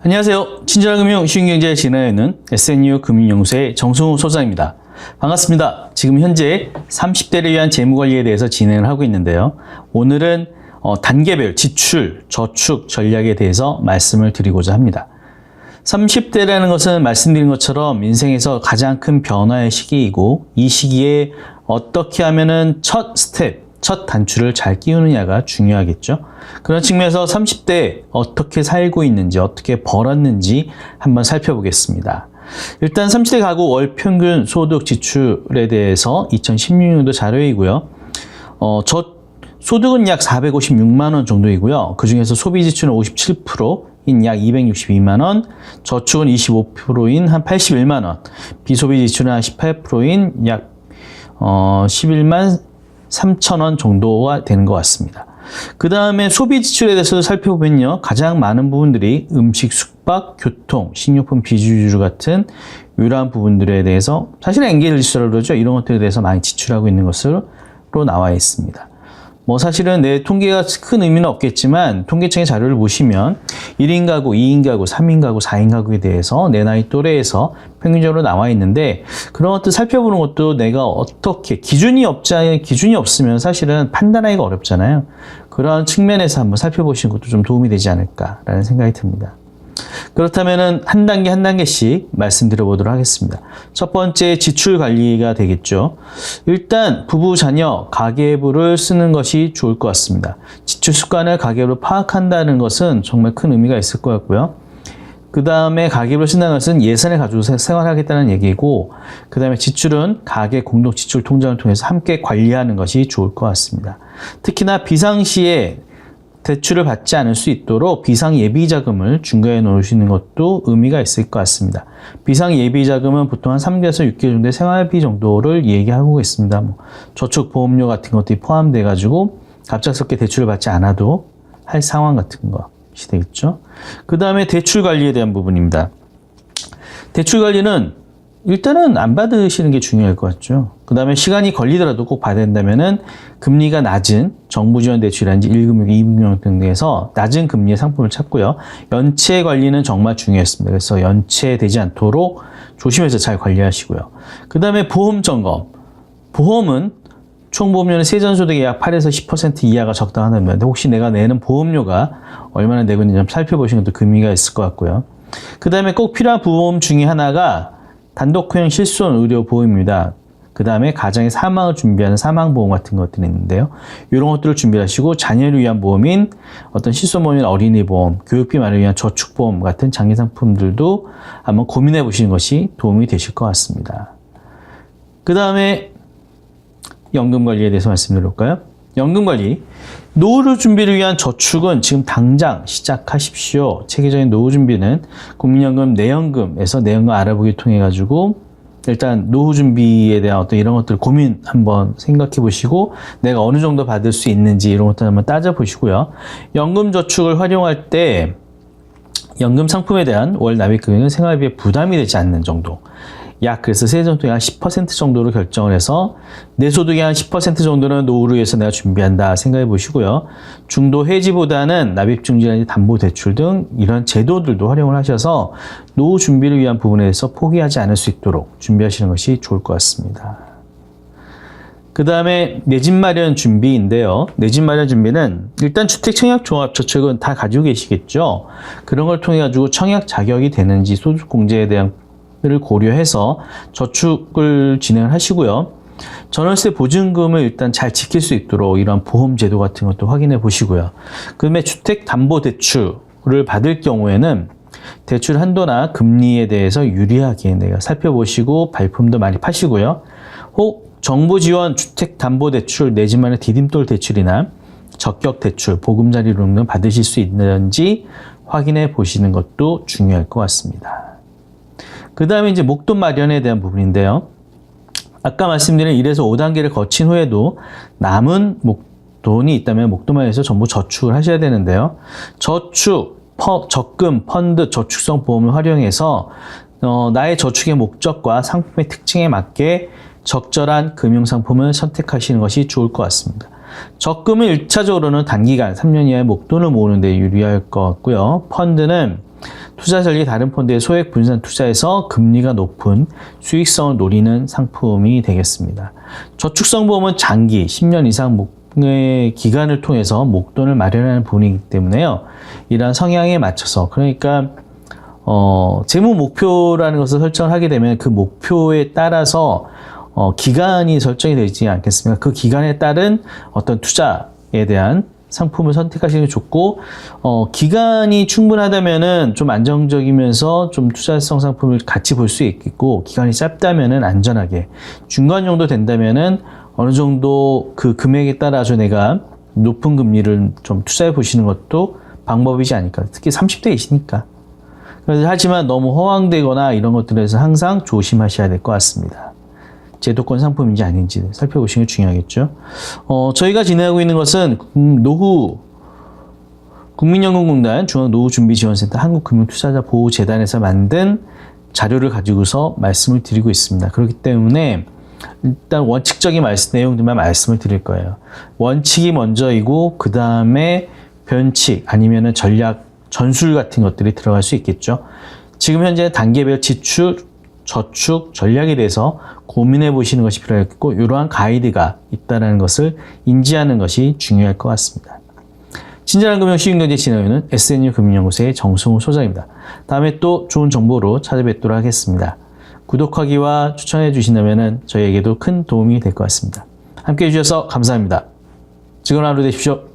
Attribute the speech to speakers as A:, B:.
A: 안녕하세요. 친절한 금융 쉬운 경제를 진행하는 SNU 금융연구소의 정승우 소장입니다. 반갑습니다. 지금 현재 30대를 위한 재무관리에 대해서 진행을 하고 있는데요. 오늘은 단계별 지출, 저축 전략에 대해서 말씀을 드리고자 합니다. 30대라는 것은 말씀드린 것처럼 인생에서 가장 큰 변화의 시기이고, 이 시기에 어떻게 하면은 첫 스텝, 첫 단추를 잘 끼우느냐가 중요하겠죠. 그런 측면에서 30대 어떻게 살고 있는지, 어떻게 벌었는지 한번 살펴보겠습니다. 일단 30대 가구 월 평균 소득 지출에 대해서 2016년도 자료이고요. 소득은 약 456만 원 정도이고요. 그 중에서 소비 지출은 57%인 약 262만 원, 저축은 25%인 한 81만 원, 비소비 지출은 한 18%인 약 11만 3천 원 정도가 되는 것 같습니다. 그 다음에 소비 지출에 대해서 살펴보면요. 가장 많은 부분들이 음식, 숙박, 교통, 식료품, 비주류 같은 이러한 부분들에 대해서 사실은 엔게이지 지수라고 그러죠. 이런 것들에 대해서 많이 지출하고 있는 것으로 나와 있습니다. 사실은 내 통계가 큰 의미는 없겠지만 통계청의 자료를 보시면 1인 가구, 2인 가구, 3인 가구, 4인 가구에 대해서 내 나이 또래에서 평균적으로 나와 있는데 그런 것들 살펴보는 것도 내가 어떻게 기준이 없으면 사실은 판단하기가 어렵잖아요. 그런 측면에서 한번 살펴보시는 것도 좀 도움이 되지 않을까라는 생각이 듭니다. 그렇다면은 한 단계 한 단계씩 말씀드려보도록 하겠습니다. 첫 번째 지출 관리가 되겠죠. 일단 부부, 자녀, 가계부를 쓰는 것이 좋을 것 같습니다. 지출 습관을 가계부로 파악한다는 것은 정말 큰 의미가 있을 것 같고요. 그 다음에 가계부를 쓴다는 것은 예산을 가지고 생활하겠다는 얘기고, 그 다음에 지출은 가계 공동 지출 통장을 통해서 함께 관리하는 것이 좋을 것 같습니다. 특히나 비상시에 대출을 받지 않을 수 있도록 비상예비자금을 중간에 놓으시는 것도 의미가 있을 것 같습니다. 비상예비자금은 보통 한 3개에서 6개월 정도의 생활비 정도를 얘기하고 있습니다. 저축 보험료 같은 것들이 포함돼 가지고 갑작스럽게 대출을 받지 않아도 할 상황 같은 것이 되겠죠. 그 다음에 대출 관리에 대한 부분입니다. 대출 관리는 일단은 안 받으시는 게 중요할 것 같죠. 그 다음에 시간이 걸리더라도 꼭 받아야 된다면은 금리가 낮은 정부 지원 대출이라든지 1금융, 2금융 등에서 낮은 금리의 상품을 찾고요. 연체 관리는 정말 중요했습니다. 그래서 연체되지 않도록 조심해서 잘 관리하시고요. 그 다음에 보험 점검. 보험은 총보험료는 세전소득의 약 8에서 10% 이하가 적당하다면 혹시 내가 내는 보험료가 얼마나 내고 있는지 좀 살펴보시는 것도 의미가 있을 것 같고요. 그 다음에 꼭 필요한 보험 중에 하나가 단독호행 실손 의료보험입니다. 그 다음에 가정의 사망을 준비하는 사망보험 같은 것들이 있는데요. 이런 것들을 준비하시고 자녀를 위한 보험인 어떤 실손보험이나 어린이보험, 교육비만을 위한 저축보험 같은 장기 상품들도 한번 고민해 보시는 것이 도움이 되실 것 같습니다. 그 다음에 연금관리에 대해서 말씀드려볼까요? 연금관리. 노후 준비를 위한 저축은 지금 당장 시작하십시오. 체계적인 노후 준비는 국민연금 내연금에서 내연금 알아보기 통해 가지고 일단 노후 준비에 대한 어떤 이런 것들 고민 한번 생각해 보시고 내가 어느 정도 받을 수 있는지 이런 것들 한번 따져 보시고요. 연금 저축을 활용할 때 연금 상품에 대한 월 납입 금액은 생활비에 부담이 되지 않는 정도. 그래서 세전소득의 한 10% 정도로 결정을 해서 내 소득의 한 10% 정도는 노후를 위해서 내가 준비한다 생각해 보시고요. 중도 해지보다는 납입증지라든지 담보대출 등 이런 제도들도 활용을 하셔서 노후 준비를 위한 부분에 대해서 포기하지 않을 수 있도록 준비하시는 것이 좋을 것 같습니다. 그 다음에 내 집 마련 준비인데요. 내 집 마련 준비는 일단 주택청약종합저축은 다 가지고 계시겠죠. 그런 걸 통해 가지고 청약 자격이 되는지 소득공제에 대한 를 고려해서 저축을 진행을 하시고요. 전월세 보증금을 일단 잘 지킬 수 있도록 이런 보험 제도 같은 것도 확인해 보시고요. 그 다음에 주택담보대출을 받을 경우에는 대출 한도나 금리에 대해서 유리하게 내가 살펴보시고 발품도 많이 파시고요. 혹 정부 지원 주택담보대출 내지만의 디딤돌 대출이나 적격 대출, 보금자리 론 등 받으실 수 있는지 확인해 보시는 것도 중요할 것 같습니다. 그 다음에 이제 목돈 마련에 대한 부분인데요. 아까 말씀드린 1에서 5단계를 거친 후에도 남은 목돈이 있다면 목돈 마련에서 전부 저축을 하셔야 되는데요. 저축, 적금, 펀드, 저축성 보험을 활용해서 나의 저축의 목적과 상품의 특징에 맞게 적절한 금융상품을 선택하시는 것이 좋을 것 같습니다. 적금은 1차적으로는 단기간 3년 이하의 목돈을 모으는 데 유리할 것 같고요. 펀드는 투자 전략이 다른 펀드의 소액 분산 투자에서 금리가 높은 수익성을 노리는 상품이 되겠습니다. 저축성보험은 장기 10년 이상의 기간을 통해서 목돈을 마련하는 부분이기 때문에요. 이러한 성향에 맞춰서 그러니까 재무 목표라는 것을 설정을 하게 되면 그 목표에 따라서 기간이 설정이 되지 않겠습니까? 그 기간에 따른 어떤 투자에 대한 상품을 선택하시는 게 좋고, 기간이 충분하다면은 좀 안정적이면서 좀 투자성 상품을 같이 볼 수 있겠고, 기간이 짧다면은 안전하게, 중간 정도 된다면은 어느 정도 그 금액에 따라서 내가 높은 금리를 좀 투자해 보시는 것도 방법이지 않을까. 특히 30대이시니까. 하지만 너무 허황되거나 이런 것들에서 항상 조심하셔야 될 것 같습니다. 제도권 상품인지 아닌지 살펴보시는 게 중요하겠죠. 저희가 진행하고 있는 것은 국민연금공단 중앙노후준비지원센터 한국금융투자자보호재단에서 만든 자료를 가지고서 말씀을 드리고 있습니다. 그렇기 때문에 일단 원칙적인 내용들만 말씀을 드릴 거예요. 원칙이 먼저이고 그 다음에 변칙 아니면은 전략, 전술 같은 것들이 들어갈 수 있겠죠. 지금 현재 단계별 지출, 저축, 전략에 대해서 고민해 보시는 것이 필요하겠고 이러한 가이드가 있다는 것을 인지하는 것이 중요할 것 같습니다. 친절한 금융 쉬운 경제 진행하는 SNU 금융연구소의 정승우 소장입니다. 다음에 또 좋은 정보로 찾아뵙도록 하겠습니다. 구독하기와 추천해 주신다면 저희에게도 큰 도움이 될 것 같습니다. 함께해 주셔서 감사합니다. 즐거운 하루 되십시오.